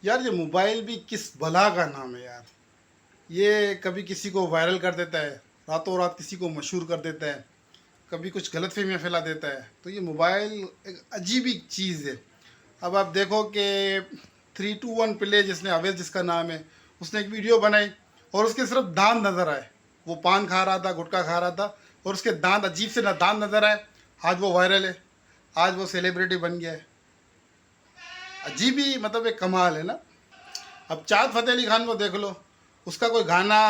यार ये मोबाइल भी किस बला का नाम है यार। ये कभी किसी को वायरल कर देता है, रातों रात किसी को मशहूर कर देता है, कभी कुछ गलतफहमियाँ फैला देता है। तो ये मोबाइल एक अजीब ही चीज़ है। अब आप देखो कि 321 प्ले जिसने अवेज जिसका नाम है, उसने एक वीडियो बनाई और उसके सिर्फ दांत नज़र आए। वो पान खा रहा था, गुटखा खा रहा था और उसके दांत अजीब से ना दांत नज़र आए। आज वो वायरल है, आज वो सेलिब्रिटी बन गया है। अजीब ही मतलब एक कमाल है ना। अब चाँद फतेह अली खान को देख लो, उसका कोई गाना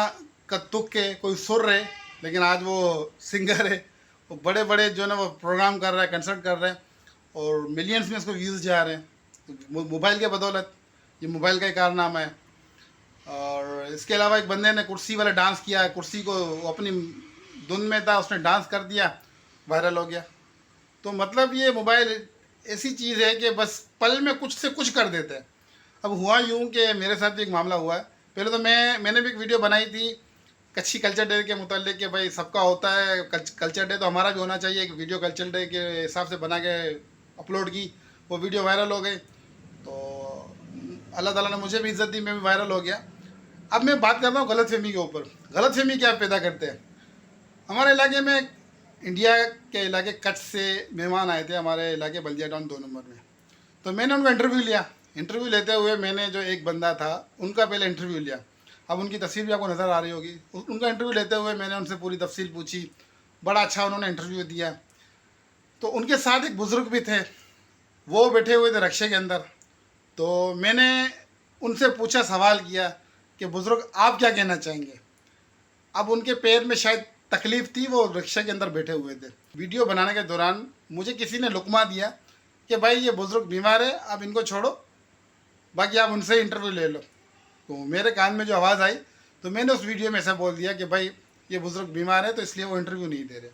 का तुक है, कोई सुर है, लेकिन आज वो सिंगर है। वो बड़े बड़े जो है ना वो प्रोग्राम कर रहा है, कंसर्ट कर रहे हैं और मिलियंस में उसको व्यूज़ जा रहे हैं। तो मोबाइल के बदौलत, ये मोबाइल का ही कारनामा है। और इसके अलावा एक बंदे ने कुर्सी वाला डांस किया है, कुर्सी को वो अपनी धुन में था, उसने डांस कर दिया, वायरल हो गया। तो मतलब ये मोबाइल ऐसी चीज़ है कि बस पल में कुछ से कुछ कर देता है। अब हुआ यूँ कि मेरे साथ भी एक मामला हुआ है। पहले तो मैंने भी एक वीडियो बनाई थी कच्छी कल्चर डे के मुतालिक कि भाई सबका होता है कल्चर डे, तो हमारा भी होना चाहिए। एक वीडियो कल्चर डे के हिसाब से बना के अपलोड की, वो वीडियो वायरल हो गई। तो अल्लाह ताला ने मुझे भी इज़्ज़त दी, मैं भी वायरल हो गया। अब मैं बात करता हूँ गलत फहमी के ऊपर। गलत फहमी क्या पैदा करते हैं हमारे इलाके में। इंडिया के इलाके कच्छ से मेहमान आए थे हमारे इलाके बल्दिया टाउन 2 नंबर में। तो मैंने उनका इंटरव्यू लिया। इंटरव्यू लेते हुए मैंने जो एक बंदा था उनका पहले इंटरव्यू लिया। अब उनकी तस्वीर भी आपको नज़र आ रही होगी। उनका इंटरव्यू लेते हुए मैंने उनसे पूरी तफसील पूछी। बड़ा अच्छा उन्होंने इंटरव्यू दिया। तो उनके साथ एक बुज़ुर्ग भी थे, वो बैठे हुए थे रक्शे के अंदर। तो मैंने उनसे पूछा, सवाल किया कि बुज़ुर्ग आप क्या कहना चाहेंगे। अब उनके पैर में शायद तकलीफ़ थी, वो रिक्शा के अंदर बैठे हुए थे। वीडियो बनाने के दौरान मुझे किसी ने लुकमा दिया कि भाई ये बुज़ुर्ग बीमार है, आप इनको छोड़ो, बाकी आप उनसे इंटरव्यू ले लो। तो मेरे कान में जो आवाज़ आई, तो मैंने उस वीडियो में ऐसा बोल दिया कि भाई ये बुज़ुर्ग बीमार है तो इसलिए वो इंटरव्यू नहीं दे रहे।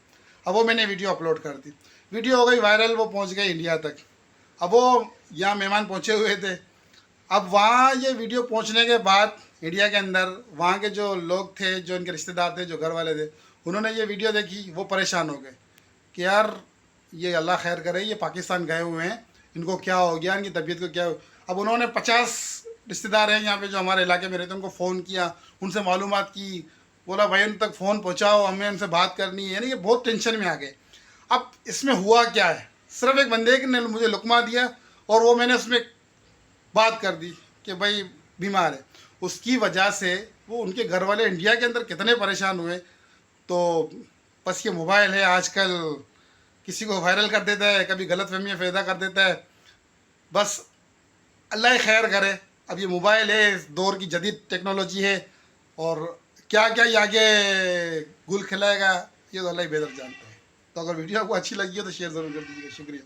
अब वो मैंने वीडियो अपलोड कर दी, वीडियो हो गई वायरल, वो पहुंच गई इंडिया तक। अब वो यहाँ मेहमान पहुँचे हुए थे। अब वहाँ ये वीडियो पहुँचने के बाद इंडिया के अंदर वहाँ के जो लोग थे, जो इनके रिश्तेदार थे, जो घर वाले थे, उन्होंने ये वीडियो देखी, वो परेशान हो गए कि यार ये अल्लाह खैर करे, ये पाकिस्तान गए हुए हैं, इनको क्या हो गया, इनकी तबीयत को क्या हो। अब उन्होंने 50 रिश्तेदार हैं यहाँ पे जो हमारे इलाके में रहते हैं, उनको फ़ोन किया, उनसे मालूमात की, बोला भाई उन तक फ़ोन पहुँचाओ, हमें उनसे बात करनी है। यानी कि बहुत टेंशन में आ गए। अब इसमें हुआ क्या है, सिर्फ एक बंदे ने मुझे लुकमा दिया और वो मैंने उसमें बात कर दी कि भाई बीमार है। उसकी वजह से वो उनके घर वाले इंडिया के अंदर कितने परेशान हुए। तो बस ये मोबाइल है आजकल, किसी को वायरल कर देता है, कभी गलत फहमियाँ पैदा कर देता है। बस अल्लाह ही खैर करे। अब ये मोबाइल है, इस दौर की जदीद टेक्नोलॉजी है और क्या क्या ये आगे गुल खिलाएगा ये तो अल्लाह ही बेहतर जानता है। तो अगर वीडियो आपको अच्छी लगी हो तो शेयर ज़रूर कर दीजिएगा। शुक्रिया।